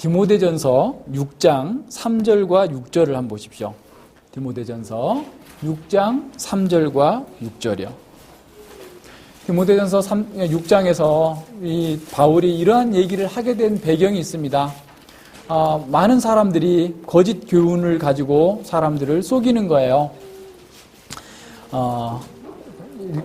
디모데전서 6장 3절과 6절을 한번 보십시오. 디모데전서 6장 3절과 6절이요. 디모데전서 6장에서 이 바울이 이러한 얘기를 하게 된 배경이 있습니다. 많은 사람들이 거짓 교훈을 가지고 사람들을 속이는 거예요.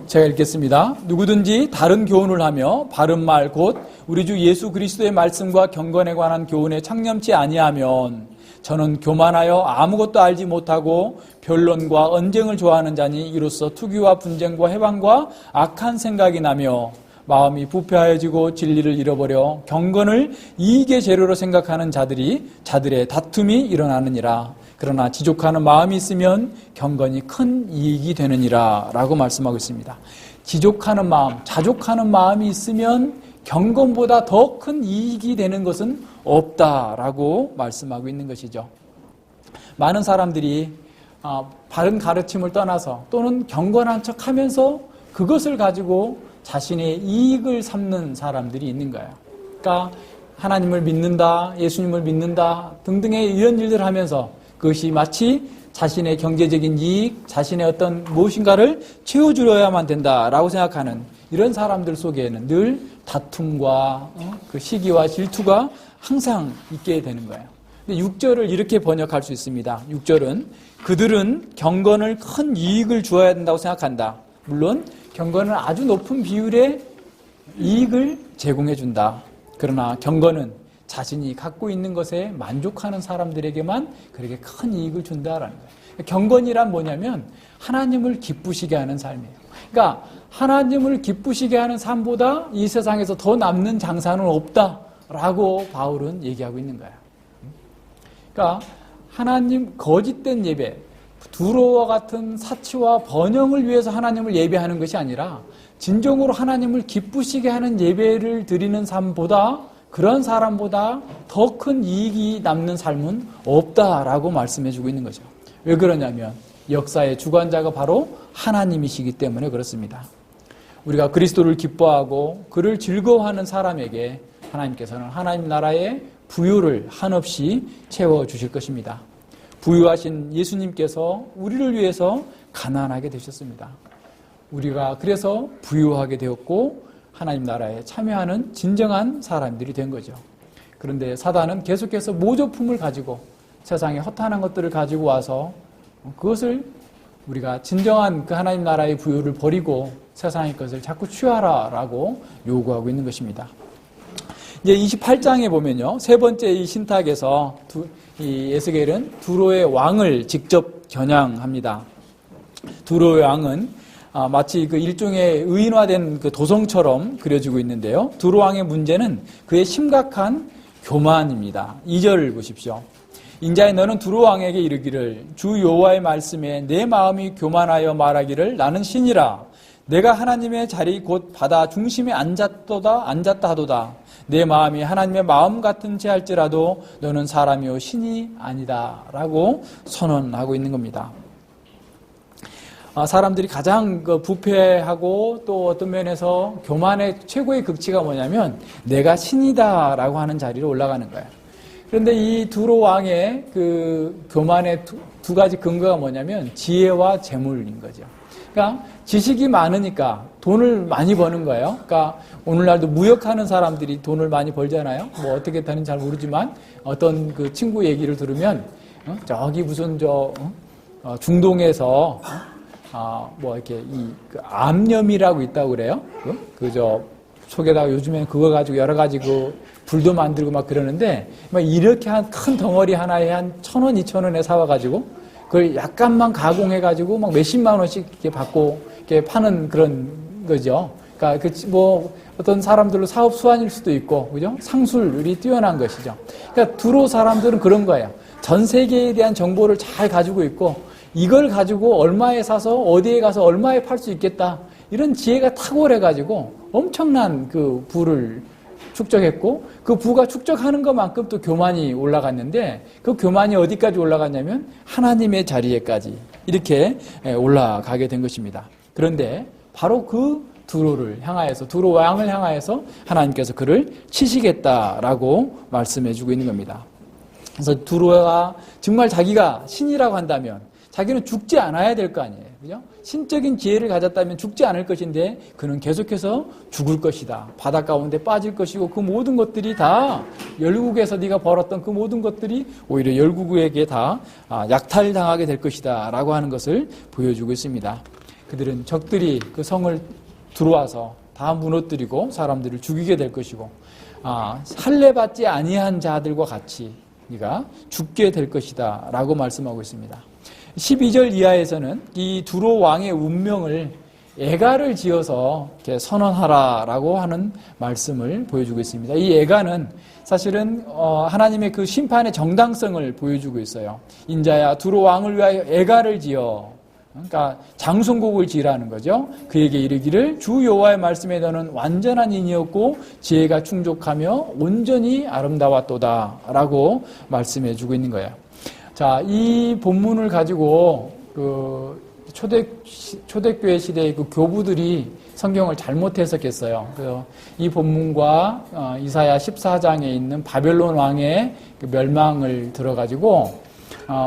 제가 읽겠습니다. 누구든지 다른 교훈을 하며 바른 말 곧 우리 주 예수 그리스도의 말씀과 경건에 관한 교훈에 창념치 아니하면 저는 교만하여 아무것도 알지 못하고 변론과 언쟁을 좋아하는 자니 이로써 투기와 분쟁과 해방과 악한 생각이 나며 마음이 부패하여지고 진리를 잃어버려 경건을 이익의 재료로 생각하는 자들의 다툼이 일어나느니라. 그러나 지족하는 마음이 있으면 경건이 큰 이익이 되느니라 라고 말씀하고 있습니다. 지족하는 마음, 자족하는 마음이 있으면 경건보다 더 큰 이익이 되는 것은 없다라고 말씀하고 있는 것이죠. 많은 사람들이 바른 가르침을 떠나서 또는 경건한 척하면서 그것을 가지고 자신의 이익을 삼는 사람들이 있는 거예요. 그러니까 하나님을 믿는다, 예수님을 믿는다 등등의 이런 일들을 하면서 그것이 마치 자신의 경제적인 이익, 자신의 어떤 무엇인가를 채워주려야만 된다라고 생각하는 이런 사람들 속에는 늘 다툼과 그 시기와 질투가 항상 있게 되는 거예요. 근데 6절을 이렇게 번역할 수 있습니다. 6절은 그들은 경건을 큰 이익을 주어야 된다고 생각한다. 물론 경건은 아주 높은 비율의 이익을 제공해 준다. 그러나 경건은 자신이 갖고 있는 것에 만족하는 사람들에게만 그렇게 큰 이익을 준다라는 거예요. 경건이란 뭐냐면 하나님을 기쁘시게 하는 삶이에요. 그러니까 하나님을 기쁘시게 하는 삶보다 이 세상에서 더 남는 장사는 없다라고 바울은 얘기하고 있는 거예요. 그러니까 하나님 거짓된 예배, 두로와 같은 사치와 번영을 위해서 하나님을 예배하는 것이 아니라 진정으로 하나님을 기쁘시게 하는 예배를 드리는 삶보다 그런 사람보다 더 큰 이익이 남는 삶은 없다라고 말씀해주고 있는 거죠. 왜 그러냐면 역사의 주관자가 바로 하나님이시기 때문에 그렇습니다. 우리가 그리스도를 기뻐하고 그를 즐거워하는 사람에게 하나님께서는 하나님 나라의 부요를 한없이 채워주실 것입니다. 부유하신 예수님께서 우리를 위해서 가난하게 되셨습니다. 우리가 그래서 부유하게 되었고 하나님 나라에 참여하는 진정한 사람들이 된 거죠. 그런데 사단은 계속해서 모조품을 가지고 세상에 허탄한 것들을 가지고 와서 그것을 우리가 진정한 그 하나님 나라의 부요를 버리고 세상의 것을 자꾸 취하라라고 요구하고 있는 것입니다. 이제 28장에 보면요. 세 번째 이 신탁에서 이 에스겔은 두로의 왕을 직접 겨냥합니다. 두로의 왕은 마치 그 일종의 의인화된 그 도성처럼 그려지고 있는데요. 두로 왕의 문제는 그의 심각한 교만입니다. 2절을 보십시오. 인자의 너는 두로 왕에게 이르기를 주 여호와의 말씀에 내 마음이 교만하여 말하기를 나는 신이라 내가 하나님의 자리 곧 바다 중심에 앉았다 하도다 내 마음이 하나님의 마음 같은 체 할지라도 너는 사람이요 신이 아니다 라고 선언하고 있는 겁니다. 사람들이 가장 부패하고 또 어떤 면에서 교만의 최고의 극치가 뭐냐면 내가 신이다 라고 하는 자리로 올라가는 거예요. 그런데 이 두로 왕의 그 교만의 두 가지 근거가 뭐냐면 지혜와 재물인 거죠. 그러니까 지식이 많으니까 돈을 많이 버는 거예요. 그러니까 오늘날도 무역하는 사람들이 돈을 많이 벌잖아요. 뭐 어떻게 되는지 잘 모르지만 어떤 그 친구 얘기를 들으면 저기 무슨 중동에서 뭐 이렇게 그 암염이라고 있다고 그래요. 속에다가 요즘엔 그거 가지고 여러 가지 불도 만들고 막 그러는데 막 이렇게 한 큰 덩어리 하나에 한 1,000원, 2,000원에 사와가지고 그걸 약간만 가공해가지고 막 몇십만 원씩 이렇게 받고 이렇게 파는 그런 거죠. 그러니까 어떤 사람들로 사업 수완일 수도 있고, 그죠? 상술이 뛰어난 것이죠. 그러니까 두로 사람들은 그런 거예요. 전 세계에 대한 정보를 잘 가지고 있고 이걸 가지고 얼마에 사서 어디에 가서 얼마에 팔 수 있겠다. 이런 지혜가 탁월해가지고 엄청난 그 부를 축적했고 그 부가 축적하는 것만큼 또 교만이 올라갔는데 그 교만이 어디까지 올라갔냐면 하나님의 자리에까지 이렇게 올라가게 된 것입니다. 그런데 바로 그 두로를 향하여서, 두로 왕을 향하여서 하나님께서 그를 치시겠다라고 말씀해주고 있는 겁니다. 그래서 두로가 정말 자기가 신이라고 한다면 자기는 죽지 않아야 될 거 아니에요. 그죠? 신적인 지혜를 가졌다면 죽지 않을 것인데 그는 계속해서 죽을 것이다. 바다 가운데 빠질 것이고 그 모든 것들이 다 열국에서 네가 벌었던 그 모든 것들이 오히려 열국에게 다 약탈당하게 될 것이다 라고 하는 것을 보여주고 있습니다. 그들은 적들이 그 성을 들어와서 다 무너뜨리고 사람들을 죽이게 될 것이고 할례받지 아니한 자들과 같이 네가 죽게 될 것이다 라고 말씀하고 있습니다. 12절 이하에서는 이 두로 왕의 운명을 애가를 지어서 이렇게 선언하라라고 하는 말씀을 보여주고 있습니다. 이 애가는 사실은 하나님의 그 심판의 정당성을 보여주고 있어요. 인자야 두로 왕을 위하여 애가를 지어, 그러니까 장송곡을 지으라는 거죠. 그에게 이르기를 주 여호와의 말씀에 너는 완전한 인이었고 지혜가 충족하며 온전히 아름다웠도다라고 말씀해주고 있는 거예요. 자, 이 본문을 가지고 그 초대교회 시대의 그 교부들이 성경을 잘못 해석했어요. 그래서 이 본문과 이사야 14장에 있는 바벨론 왕의 그 멸망을 들어가지고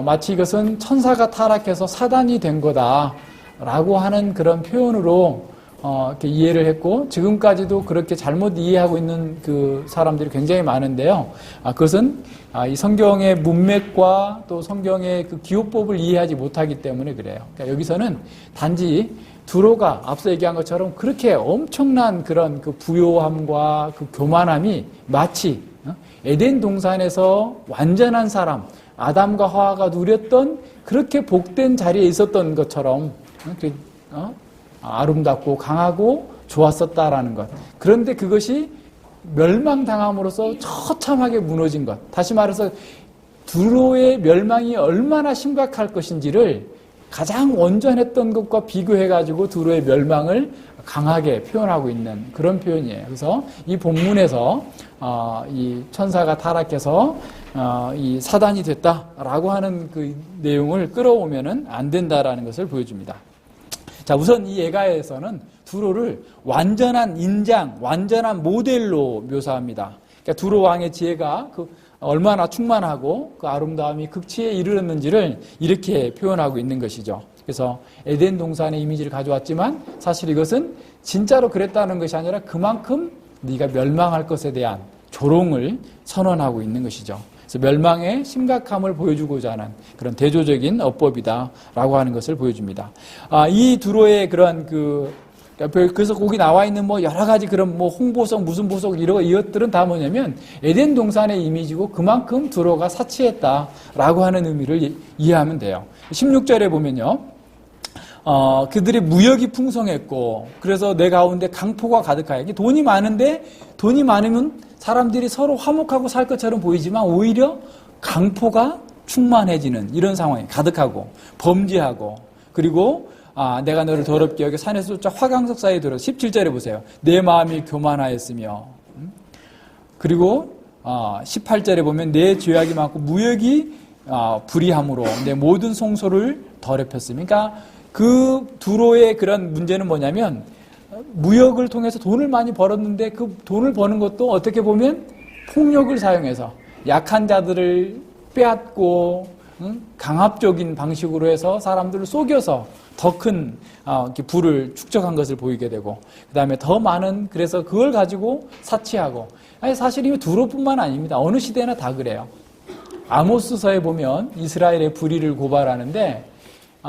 마치 이것은 천사가 타락해서 사단이 된 거다라고 하는 그런 표현으로 이렇게 이해를 했고 지금까지도 그렇게 잘못 이해하고 있는 그 사람들이 굉장히 많은데요. 그것은 이 성경의 문맥과 또 성경의 그 기호법을 이해하지 못하기 때문에 그래요. 그러니까 여기서는 단지 두로가 앞서 얘기한 것처럼 그렇게 엄청난 그런 그 부요함과 그 교만함이 마치 에덴 동산에서 완전한 사람 아담과 하와가 누렸던 그렇게 복된 자리에 있었던 것처럼 아름답고 강하고 좋았었다라는 것. 그런데 그것이 멸망당함으로써 처참하게 무너진 것. 다시 말해서 두로의 멸망이 얼마나 심각할 것인지를 가장 온전했던 것과 비교해가지고 두로의 멸망을 강하게 표현하고 있는 그런 표현이에요. 그래서 이 본문에서 이 천사가 타락해서 이 사단이 됐다라고 하는 그 내용을 끌어오면은 안 된다라는 것을 보여줍니다. 자, 우선 이 예가에서는 두로를 완전한 인장, 완전한 모델로 묘사합니다. 그러니까 두로 왕의 지혜가 그 얼마나 충만하고 그 아름다움이 극치에 이르렀는지를 이렇게 표현하고 있는 것이죠. 그래서 에덴 동산의 이미지를 가져왔지만 사실 이것은 진짜로 그랬다는 것이 아니라 그만큼 네가 멸망할 것에 대한 조롱을 선언하고 있는 것이죠. 그래서 멸망의 심각함을 보여주고자 하는 그런 대조적인 어법이다라고 하는 것을 보여줍니다. 이 두로의 그런 그래서 거기 나와 있는 뭐 여러 가지 그런 뭐 홍보석, 무슨 보석 이런 이것들은 다 뭐냐면 에덴 동산의 이미지고 그만큼 두로가 사치했다라고 하는 의미를 이해하면 돼요. 16절에 보면요. 그들의 무역이 풍성했고 그래서 내 가운데 강포가 가득하여 돈이 많은데 돈이 많으면 사람들이 서로 화목하고 살 것처럼 보이지만 오히려 강포가 충만해지는 이런 상황이 가득하고 범죄하고 그리고 내가 너를 더럽게 여겨 산에서 쫓아 화강석 사이에 들어 17절에 보세요. 내 마음이 교만하였으며 그리고 18절에 보면 내 죄악이 많고 무역이 불의함으로 내 모든 송소를 더럽혔으며 그러니까 그 두로의 그런 문제는 뭐냐면 무역을 통해서 돈을 많이 벌었는데 그 돈을 버는 것도 어떻게 보면 폭력을 사용해서 약한 자들을 빼앗고 강압적인 방식으로 해서 사람들을 속여서 더 큰 부를 축적한 것을 보이게 되고 그 다음에 더 많은 그래서 그걸 가지고 사치하고 사실 이 두로뿐만 아닙니다. 어느 시대나 다 그래요. 아모스서에 보면 이스라엘의 불의를 고발하는데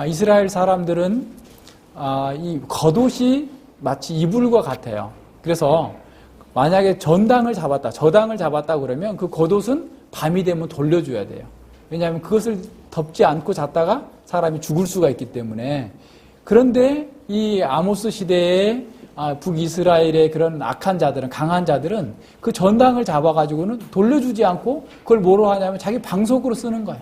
이스라엘 사람들은 이 겉옷이 마치 이불과 같아요. 그래서 만약에 저당을 잡았다 그러면 그 겉옷은 밤이 되면 돌려줘야 돼요. 왜냐하면 그것을 덮지 않고 잤다가 사람이 죽을 수가 있기 때문에. 그런데 이 아모스 시대의 북이스라엘의 그런 악한 자들은, 강한 자들은 그 전당을 잡아가지고는 돌려주지 않고 그걸 뭐로 하냐면 자기 방석으로 쓰는 거예요.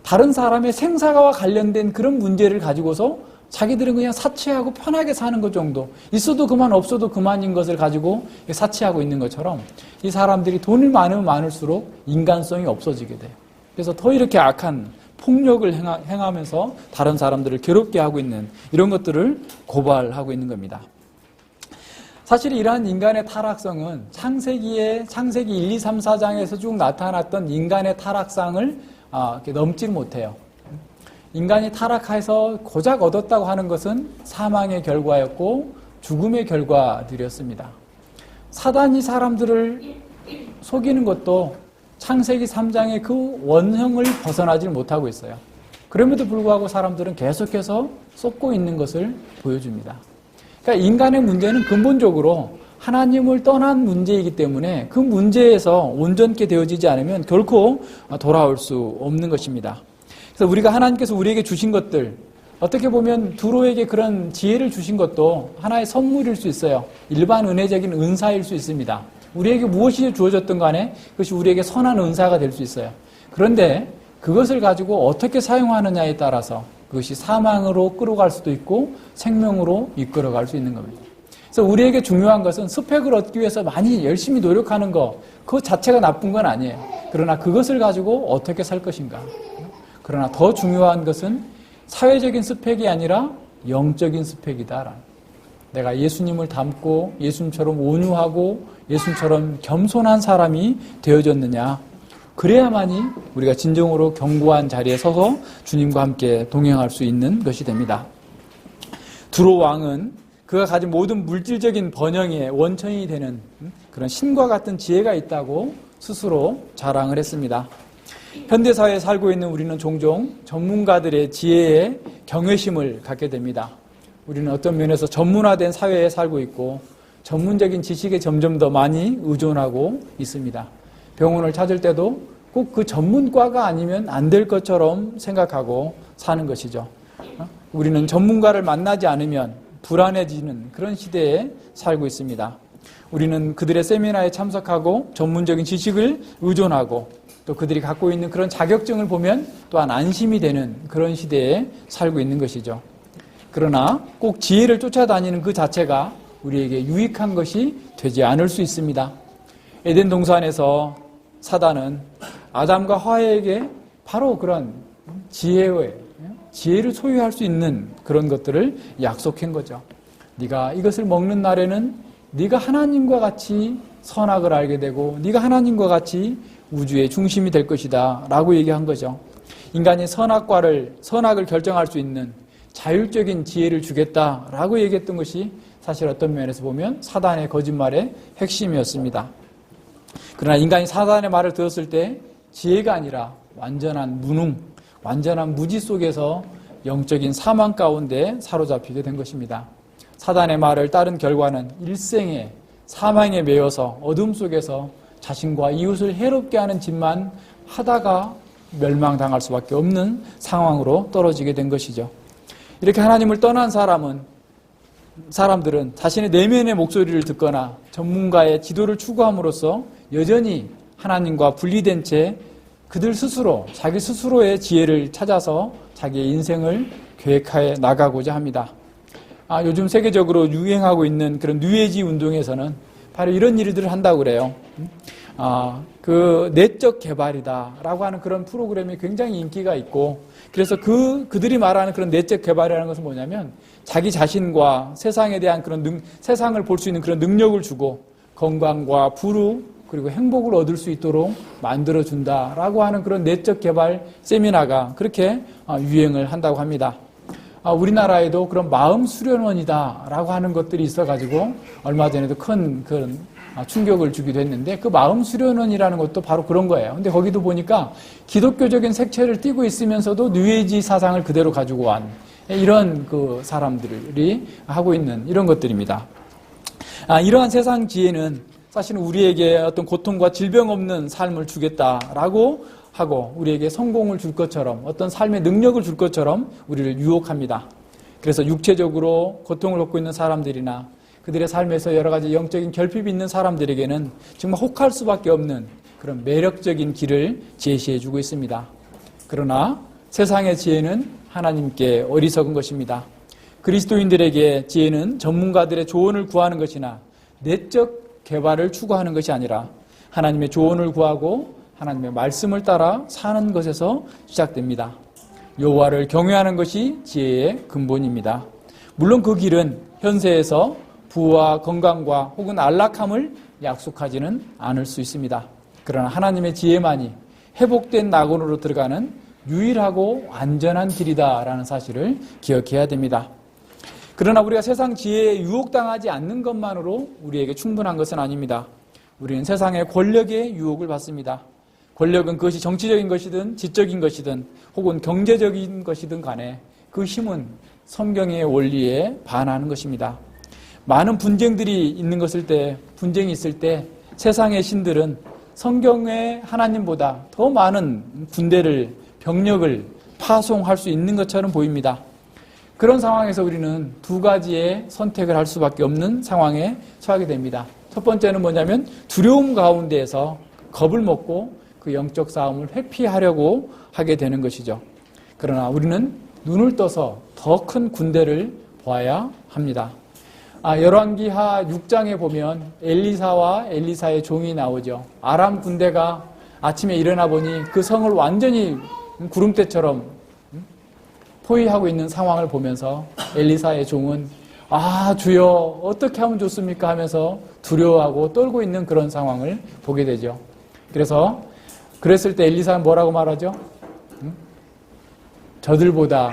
다른 사람의 생사와 관련된 그런 문제를 가지고서 자기들은 그냥 사치하고 편하게 사는 것 정도, 있어도 그만 없어도 그만인 것을 가지고 사치하고 있는 것처럼 이 사람들이 돈이 많으면 많을수록 인간성이 없어지게 돼요. 그래서 더 이렇게 악한 폭력을 행하면서 다른 사람들을 괴롭게 하고 있는 이런 것들을 고발하고 있는 겁니다. 사실 이러한 인간의 타락성은 창세기 1, 2, 3, 4장에서 쭉 나타났던 인간의 타락상을 넘지 못해요. 인간이 타락해서 고작 얻었다고 하는 것은 사망의 결과였고 죽음의 결과들이었습니다. 사단이 사람들을 속이는 것도 창세기 3장의 그 원형을 벗어나질 못하고 있어요. 그럼에도 불구하고 사람들은 계속해서 쏟고 있는 것을 보여줍니다. 그러니까 인간의 문제는 근본적으로 하나님을 떠난 문제이기 때문에 그 문제에서 온전케 되어지지 않으면 결코 돌아올 수 없는 것입니다. 그래서 우리가 하나님께서 우리에게 주신 것들, 어떻게 보면 두로에게 그런 지혜를 주신 것도 하나의 선물일 수 있어요. 일반 은혜적인 은사일 수 있습니다. 우리에게 무엇이 주어졌든 간에 그것이 우리에게 선한 은사가 될 수 있어요. 그런데 그것을 가지고 어떻게 사용하느냐에 따라서 그것이 사망으로 끌어갈 수도 있고 생명으로 이끌어갈 수 있는 겁니다. 그래서 우리에게 중요한 것은 스펙을 얻기 위해서 많이 열심히 노력하는 것, 그 자체가 나쁜 건 아니에요. 그러나 그것을 가지고 어떻게 살 것인가. 그러나 더 중요한 것은 사회적인 스펙이 아니라 영적인 스펙이다. 내가 예수님을 닮고 예수님처럼 온유하고 예수님처럼 겸손한 사람이 되어졌느냐. 그래야만이 우리가 진정으로 견고한 자리에 서서 주님과 함께 동행할 수 있는 것이 됩니다. 두로 왕은 그가 가진 모든 물질적인 번영의 원천이 되는 그런 신과 같은 지혜가 있다고 스스로 자랑을 했습니다. 현대사회에 살고 있는 우리는 종종 전문가들의 지혜에 경외심을 갖게 됩니다. 우리는 어떤 면에서 전문화된 사회에 살고 있고 전문적인 지식에 점점 더 많이 의존하고 있습니다. 병원을 찾을 때도 꼭 그 전문과가 아니면 안 될 것처럼 생각하고 사는 것이죠. 우리는 전문가를 만나지 않으면 불안해지는 그런 시대에 살고 있습니다. 우리는 그들의 세미나에 참석하고 전문적인 지식을 의존하고 또 그들이 갖고 있는 그런 자격증을 보면 또한 안심이 되는 그런 시대에 살고 있는 것이죠. 그러나 꼭 지혜를 쫓아다니는 그 자체가 우리에게 유익한 것이 되지 않을 수 있습니다. 에덴 동산에서 사단은 아담과 하와에게 바로 그런 지혜를 소유할 수 있는 그런 것들을 약속한 거죠. 네가 이것을 먹는 날에는 네가 하나님과 같이 선악을 알게 되고 네가 하나님과 같이 우주의 중심이 될 것이다 라고 얘기한 거죠. 인간이 선악을 결정할 수 있는 자율적인 지혜를 주겠다라고 얘기했던 것이 사실 어떤 면에서 보면 사단의 거짓말의 핵심이었습니다. 그러나 인간이 사단의 말을 들었을 때 지혜가 아니라 완전한 무능, 완전한 무지 속에서 영적인 사망 가운데 사로잡히게 된 것입니다. 사단의 말을 따른 결과는 일생에 사망에 매여서 어둠 속에서 자신과 이웃을 해롭게 하는 짓만 하다가 멸망당할 수밖에 없는 상황으로 떨어지게 된 것이죠. 이렇게 하나님을 떠난 사람들은 자신의 내면의 목소리를 듣거나 전문가의 지도를 추구함으로써 여전히 하나님과 분리된 채 그들 스스로, 자기 스스로의 지혜를 찾아서 자기의 인생을 계획해 나가고자 합니다. 요즘 세계적으로 유행하고 있는 그런 뉴에이지 운동에서는 바로 이런 일들을 한다고 그래요. 그 내적 개발이다라고 하는 그런 프로그램이 굉장히 인기가 있고, 그래서 그들이 말하는 그런 내적 개발이라는 것은 뭐냐면 자기 자신과 세상에 대한 그런 세상을 볼 수 있는 그런 능력을 주고 건강과 부루 그리고 행복을 얻을 수 있도록 만들어준다라고 하는 그런 내적 개발 세미나가 그렇게 유행을 한다고 합니다. 우리나라에도 그런 마음 수련원이다라고 하는 것들이 있어가지고 얼마 전에도 큰 그런 충격을 주기도 했는데, 그 마음 수련원이라는 것도 바로 그런 거예요. 근데 거기도 보니까 기독교적인 색채를 띠고 있으면서도 뉴에이지 사상을 그대로 가지고 온 이런 그 사람들이 하고 있는 이런 것들입니다. 이러한 세상 지혜는 사실은 우리에게 어떤 고통과 질병 없는 삶을 주겠다라고 하고 우리에게 성공을 줄 것처럼 어떤 삶의 능력을 줄 것처럼 우리를 유혹합니다. 그래서 육체적으로 고통을 겪고 있는 사람들이나 그들의 삶에서 여러 가지 영적인 결핍이 있는 사람들에게는 정말 혹할 수밖에 없는 그런 매력적인 길을 제시해주고 있습니다. 그러나 세상의 지혜는 하나님께 어리석은 것입니다. 그리스도인들에게 지혜는 전문가들의 조언을 구하는 것이나 내적 개발을 추구하는 것이 아니라 하나님의 조언을 구하고 하나님의 말씀을 따라 사는 것에서 시작됩니다. 여호와를 경외하는 것이 지혜의 근본입니다. 물론 그 길은 현세에서 부와 건강과 혹은 안락함을 약속하지는 않을 수 있습니다. 그러나 하나님의 지혜만이 회복된 낙원으로 들어가는 유일하고 안전한 길이다라는 사실을 기억해야 됩니다. 그러나 우리가 세상 지혜에 유혹당하지 않는 것만으로 우리에게 충분한 것은 아닙니다. 우리는 세상의 권력의 유혹을 받습니다. 권력은 그것이 정치적인 것이든 지적인 것이든 혹은 경제적인 것이든 간에 그 힘은 성경의 원리에 반하는 것입니다. 많은 분쟁들이 있는 분쟁이 있을 때 세상의 신들은 성경의 하나님보다 더 많은 군대를, 병력을 파송할 수 있는 것처럼 보입니다. 그런 상황에서 우리는 두 가지의 선택을 할 수밖에 없는 상황에 처하게 됩니다. 첫 번째는 뭐냐면 두려움 가운데에서 겁을 먹고 그 영적 싸움을 회피하려고 하게 되는 것이죠. 그러나 우리는 눈을 떠서 더 큰 군대를 보아야 합니다. 열왕기하 6장에 보면 엘리사와 엘리사의 종이 나오죠. 아람 군대가 아침에 일어나 보니 그 성을 완전히 구름대처럼 포위하고 있는 상황을 보면서 엘리사의 종은 주여 어떻게 하면 좋습니까 하면서 두려워하고 떨고 있는 그런 상황을 보게 되죠. 그랬을 때 엘리사는 뭐라고 말하죠? 저들보다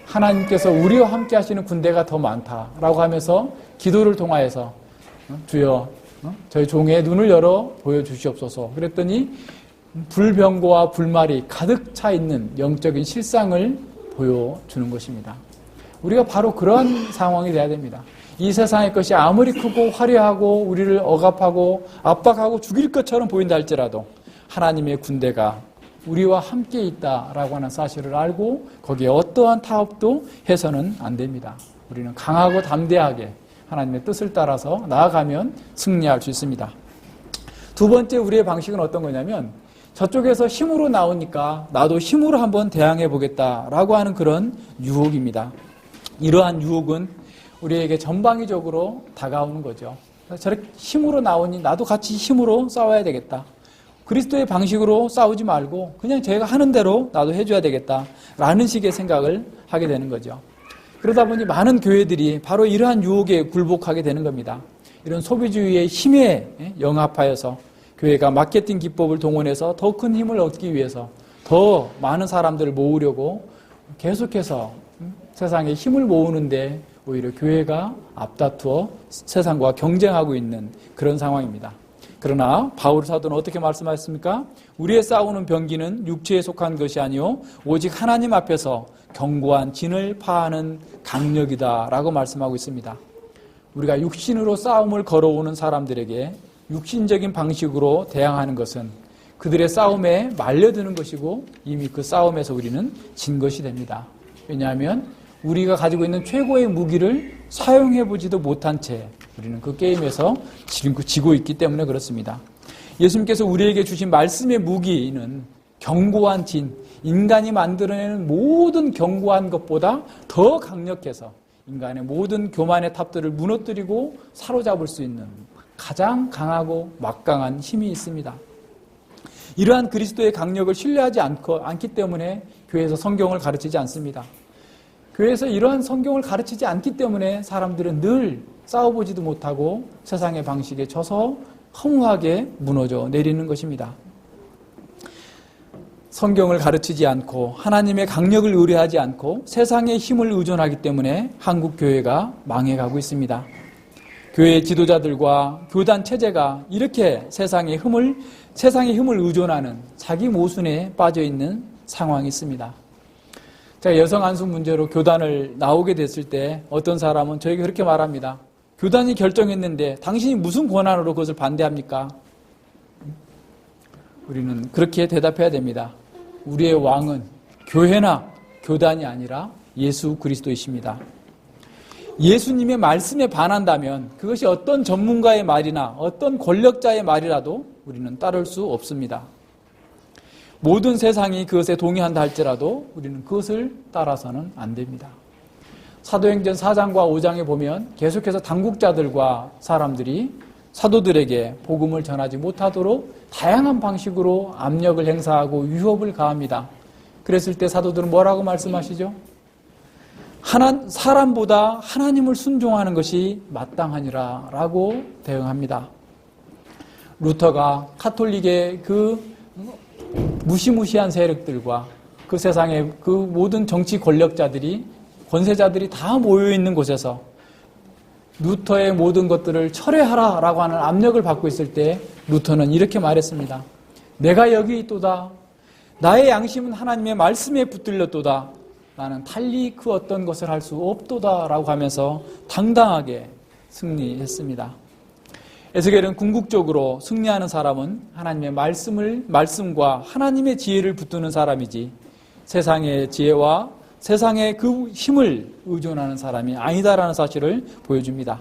하나님께서 우리와 함께 하시는 군대가 더 많다라고 하면서 기도를 통하여서 주여 저희 종의 눈을 열어 보여주시옵소서. 그랬더니 불병거와 불말이 가득 차 있는 영적인 실상을 보여주는 것입니다. 우리가 바로 그런 상황이 돼야 됩니다. 이 세상의 것이 아무리 크고 화려하고 우리를 억압하고 압박하고 죽일 것처럼 보인다 할지라도 하나님의 군대가 우리와 함께 있다라고 하는 사실을 알고 거기에 어떠한 타협도 해서는 안 됩니다. 우리는 강하고 담대하게 하나님의 뜻을 따라서 나아가면 승리할 수 있습니다. 두 번째 우리의 방식은 어떤 거냐면 저쪽에서 힘으로 나오니까 나도 힘으로 한번 대항해 보겠다라고 하는 그런 유혹입니다. 이러한 유혹은 우리에게 전방위적으로 다가오는 거죠. 저렇게 힘으로 나오니 나도 같이 힘으로 싸워야 되겠다. 그리스도의 방식으로 싸우지 말고 그냥 제가 하는 대로 나도 해줘야 되겠다라는 식의 생각을 하게 되는 거죠. 그러다 보니 많은 교회들이 바로 이러한 유혹에 굴복하게 되는 겁니다. 이런 소비주의의 힘에 영합하여서 교회가 마케팅 기법을 동원해서 더 큰 힘을 얻기 위해서 더 많은 사람들을 모으려고 계속해서 세상에 힘을 모으는데 오히려 교회가 앞다투어 세상과 경쟁하고 있는 그런 상황입니다. 그러나 바울 사도는 어떻게 말씀하셨습니까? 우리의 싸우는 병기는 육체에 속한 것이 아니요 오직 하나님 앞에서 견고한 진을 파하는 강력이다 라고 말씀하고 있습니다. 우리가 육신으로 싸움을 걸어오는 사람들에게 육신적인 방식으로 대항하는 것은 그들의 싸움에 말려드는 것이고 이미 그 싸움에서 우리는 진 것이 됩니다. 왜냐하면 우리가 가지고 있는 최고의 무기를 사용해보지도 못한 채 우리는 그 게임에서 지고 있기 때문에 그렇습니다. 예수님께서 우리에게 주신 말씀의 무기는 견고한 진, 인간이 만들어내는 모든 견고한 것보다 더 강력해서 인간의 모든 교만의 탑들을 무너뜨리고 사로잡을 수 있는 가장 강하고 막강한 힘이 있습니다. 이러한 그리스도의 강력을 신뢰하지 않기 때문에 교회에서 성경을 가르치지 않습니다. 교회에서 이러한 성경을 가르치지 않기 때문에 사람들은 늘 싸워보지도 못하고 세상의 방식에 져서 허무하게 무너져 내리는 것입니다. 성경을 가르치지 않고 하나님의 강력을 의뢰하지 않고 세상의 힘을 의존하기 때문에 한국 교회가 망해가고 있습니다. 교회 지도자들과 교단 체제가 이렇게 세상의 힘을 의존하는 자기 모순에 빠져 있는 상황이 있습니다. 제가 여성 안수 문제로 교단을 나오게 됐을 때 어떤 사람은 저에게 그렇게 말합니다. 교단이 결정했는데 당신이 무슨 권한으로 그것을 반대합니까? 우리는 그렇게 대답해야 됩니다. 우리의 왕은 교회나 교단이 아니라 예수 그리스도이십니다. 예수님의 말씀에 반한다면 그것이 어떤 전문가의 말이나 어떤 권력자의 말이라도 우리는 따를 수 없습니다. 모든 세상이 그것에 동의한다 할지라도 우리는 그것을 따라서는 안 됩니다. 사도행전 4장과 5장에 보면 계속해서 당국자들과 사람들이 사도들에게 복음을 전하지 못하도록 다양한 방식으로 압력을 행사하고 위협을 가합니다. 그랬을 때 사도들은 뭐라고 말씀하시죠? 사람보다 하나님을 순종하는 것이 마땅하니라 라고 대응합니다. 루터가 카톨릭의 그 무시무시한 세력들과 그 세상의 그 모든 정치 권력자들이, 권세자들이 다 모여있는 곳에서 루터의 모든 것들을 철회하라라고 하는 압력을 받고 있을 때 루터는 이렇게 말했습니다. 내가 여기 있도다. 나의 양심은 하나님의 말씀에 붙들렸도다. 나는 달리 그 어떤 것을 할 수 없도다 라고 하면서 당당하게 승리했습니다. 에스겔은 궁극적으로 승리하는 사람은 하나님의 말씀과 하나님의 지혜를 붙드는 사람이지 세상의 지혜와 세상의 그 힘을 의존하는 사람이 아니다라는 사실을 보여줍니다.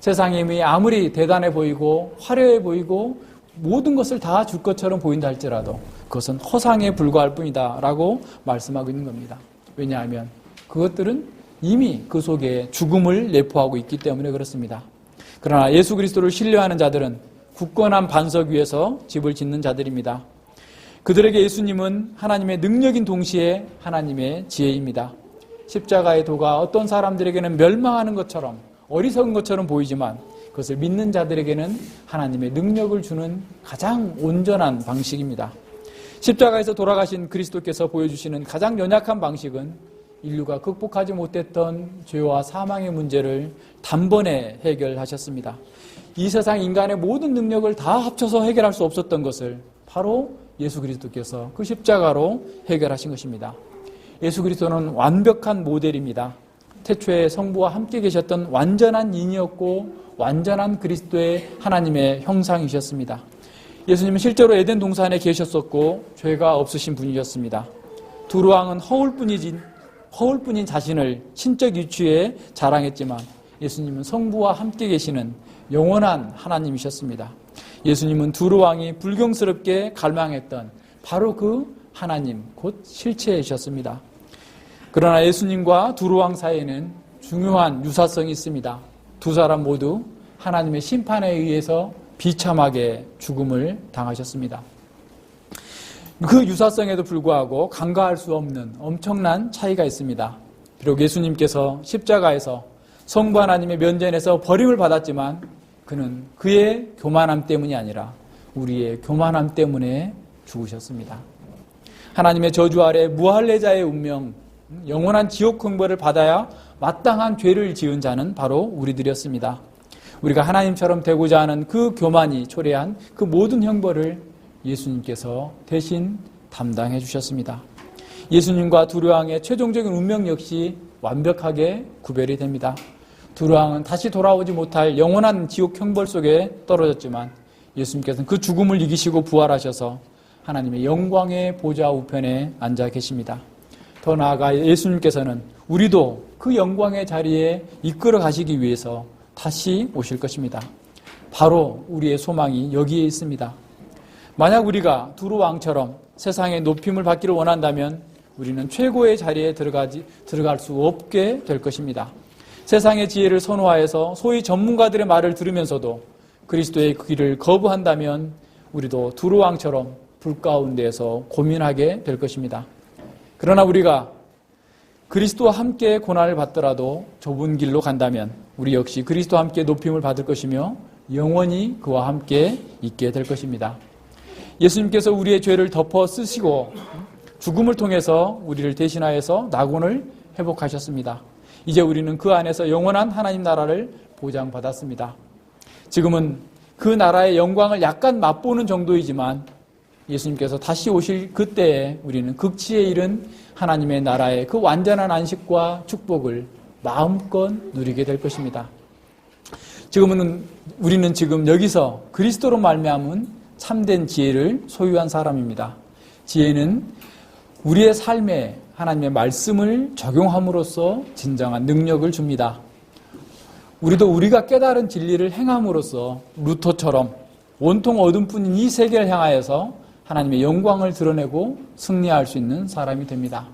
세상의 힘이 아무리 대단해 보이고 화려해 보이고 모든 것을 다 줄 것처럼 보인다 할지라도 그것은 허상에 불과할 뿐이다 라고 말씀하고 있는 겁니다. 왜냐하면 그것들은 이미 그 속에 죽음을 내포하고 있기 때문에 그렇습니다. 그러나 예수 그리스도를 신뢰하는 자들은 굳건한 반석 위에서 집을 짓는 자들입니다. 그들에게 예수님은 하나님의 능력인 동시에 하나님의 지혜입니다. 십자가의 도가 어떤 사람들에게는 멸망하는 것처럼 어리석은 것처럼 보이지만 그것을 믿는 자들에게는 하나님의 능력을 주는 가장 온전한 방식입니다. 십자가에서 돌아가신 그리스도께서 보여주시는 가장 연약한 방식은 인류가 극복하지 못했던 죄와 사망의 문제를 단번에 해결하셨습니다. 이 세상 인간의 모든 능력을 다 합쳐서 해결할 수 없었던 것을 바로 예수 그리스도께서 그 십자가로 해결하신 것입니다. 예수 그리스도는 완벽한 모델입니다. 태초에 성부와 함께 계셨던 완전한 인이었고 완전한 그리스도의 하나님의 형상이셨습니다. 예수님은 실제로 에덴 동산에 계셨었고 죄가 없으신 분이셨습니다. 두루왕은 허울뿐인 자신을 신적 유추에 자랑했지만 예수님은 성부와 함께 계시는 영원한 하나님이셨습니다. 예수님은 두루왕이 불경스럽게 갈망했던 바로 그 하나님, 곧 실체이셨습니다. 그러나 예수님과 두루왕 사이에는 중요한 유사성이 있습니다. 두 사람 모두 하나님의 심판에 의해서 비참하게 죽음을 당하셨습니다. 그 유사성에도 불구하고 간과할 수 없는 엄청난 차이가 있습니다. 비록 예수님께서 십자가에서 성부 하나님의 면전에서 버림을 받았지만 그는 그의 교만함 때문이 아니라 우리의 교만함 때문에 죽으셨습니다. 하나님의 저주 아래 무할례자의 운명, 영원한 지옥 형벌을 받아야 마땅한 죄를 지은 자는 바로 우리들이었습니다. 우리가 하나님처럼 되고자 하는 그 교만이 초래한 그 모든 형벌을 예수님께서 대신 담당해 주셨습니다. 예수님과 두루왕의 최종적인 운명 역시 완벽하게 구별이 됩니다. 두루왕은 다시 돌아오지 못할 영원한 지옥 형벌 속에 떨어졌지만 예수님께서는 그 죽음을 이기시고 부활하셔서 하나님의 영광의 보좌 우편에 앉아 계십니다. 더 나아가 예수님께서는 우리도 그 영광의 자리에 이끌어 가시기 위해서 다시 오실 것입니다. 바로 우리의 소망이 여기에 있습니다. 만약 우리가 두루왕처럼 세상의 높임을 받기를 원한다면 우리는 최고의 자리에 들어갈 수 없게 될 것입니다. 세상의 지혜를 선호하여서 소위 전문가들의 말을 들으면서도 그리스도의 그 길을 거부한다면 우리도 두루왕처럼 불 가운데에서 고민하게 될 것입니다. 그러나 우리가 그리스도와 함께 고난을 받더라도 좁은 길로 간다면 우리 역시 그리스도와 함께 높임을 받을 것이며 영원히 그와 함께 있게 될 것입니다. 예수님께서 우리의 죄를 덮어 쓰시고 죽음을 통해서 우리를 대신하여서 낙원을 회복하셨습니다. 이제 우리는 그 안에서 영원한 하나님 나라를 보장받았습니다. 지금은 그 나라의 영광을 약간 맛보는 정도이지만 예수님께서 다시 오실 그때에 우리는 극치에 이른 하나님의 나라의 그 완전한 안식과 축복을 마음껏 누리게 될 것입니다. 우리는 지금 여기서 그리스도로 말미암은 참된 지혜를 소유한 사람입니다. 지혜는 우리의 삶에 하나님의 말씀을 적용함으로써 진정한 능력을 줍니다. 우리가 깨달은 진리를 행함으로써 루터처럼 온통 어둠뿐인 이 세계를 향하여서 하나님의 영광을 드러내고 승리할 수 있는 사람이 됩니다.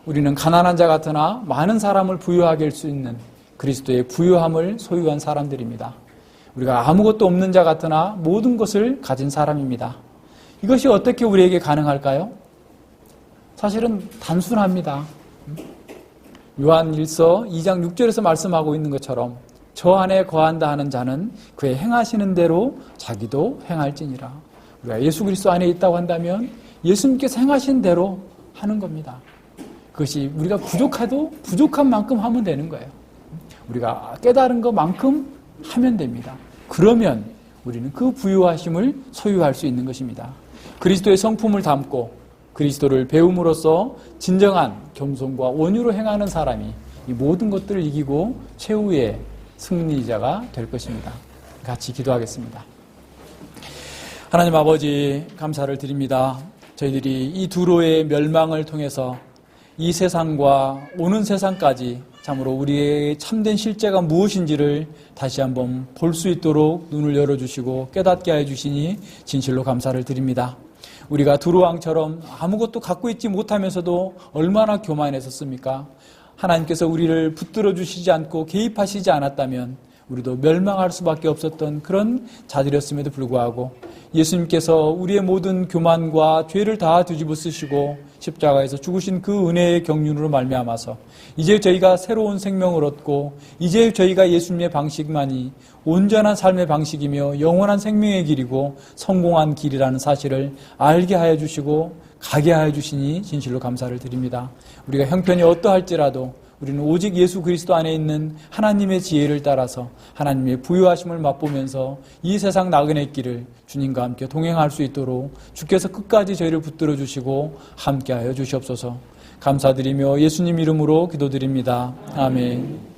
우리는 가난한 자 같으나 많은 사람을 부유하게 할 수 있는 그리스도의 부유함을 소유한 사람들입니다. 우리가 아무것도 없는 자 같으나 모든 것을 가진 사람입니다. 이것이 어떻게 우리에게 가능할까요? 사실은 단순합니다. 요한일서 2장 6절에서 말씀하고 있는 것처럼 저 안에 거한다 하는 자는 그의 행하시는 대로 자기도 행할지니라. 우리가 예수 그리스도 안에 있다고 한다면 예수님께서 행하신 대로 하는 겁니다. 그것이 우리가 부족해도 부족한 만큼 하면 되는 거예요. 우리가 깨달은 것만큼 하면 됩니다. 그러면 우리는 그 부유하심을 소유할 수 있는 것입니다. 그리스도의 성품을 담고 그리스도를 배움으로써 진정한 겸손과 온유로 행하는 사람이 이 모든 것들을 이기고 최후의 승리자가 될 것입니다. 같이 기도하겠습니다. 하나님 아버지, 감사를 드립니다. 저희들이 이 두로의 멸망을 통해서 이 세상과 오는 세상까지 참으로 우리의 참된 실제가 무엇인지를 다시 한번 볼 수 있도록 눈을 열어주시고 깨닫게 해주시니 진실로 감사를 드립니다. 우리가 두로왕처럼 아무것도 갖고 있지 못하면서도 얼마나 교만했었습니까? 하나님께서 우리를 붙들어 주시지 않고 개입하시지 않았다면 우리도 멸망할 수밖에 없었던 그런 자들이었음에도 불구하고 예수님께서 우리의 모든 교만과 죄를 다 뒤집어 쓰시고 십자가에서 죽으신 그 은혜의 경륜으로 말미암아서 이제 저희가 새로운 생명을 얻고 이제 저희가 예수님의 방식만이 온전한 삶의 방식이며 영원한 생명의 길이고 성공한 길이라는 사실을 알게 하여 주시고 가게 하여 주시니 진실로 감사를 드립니다. 우리가 형편이 어떠할지라도 우리는 오직 예수 그리스도 안에 있는 하나님의 지혜를 따라서 하나님의 부유하심을 맛보면서 이 세상 나그네 길을 주님과 함께 동행할 수 있도록 주께서 끝까지 저희를 붙들어 주시고 함께하여 주시옵소서. 감사드리며 예수님 이름으로 기도드립니다. 아멘.